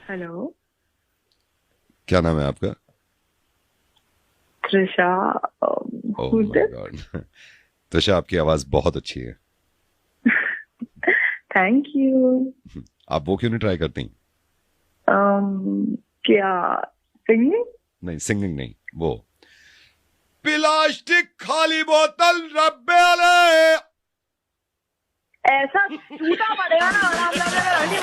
Hello. क्या नाम है आपका? त्रिशा। ओह who's my this? God. Trisha, आपकी आवाज बहुत अच्छी है। Thank you. आप वो क्यों नहीं ट्राई करती? क्या सिंगिंग? नहीं, सिंगिंग नहीं, वो प्लास्टिक खाली बोतल रब्बे वाले। ऐसा टूटा पड़ेगा ना आराम से, अगर हड्डी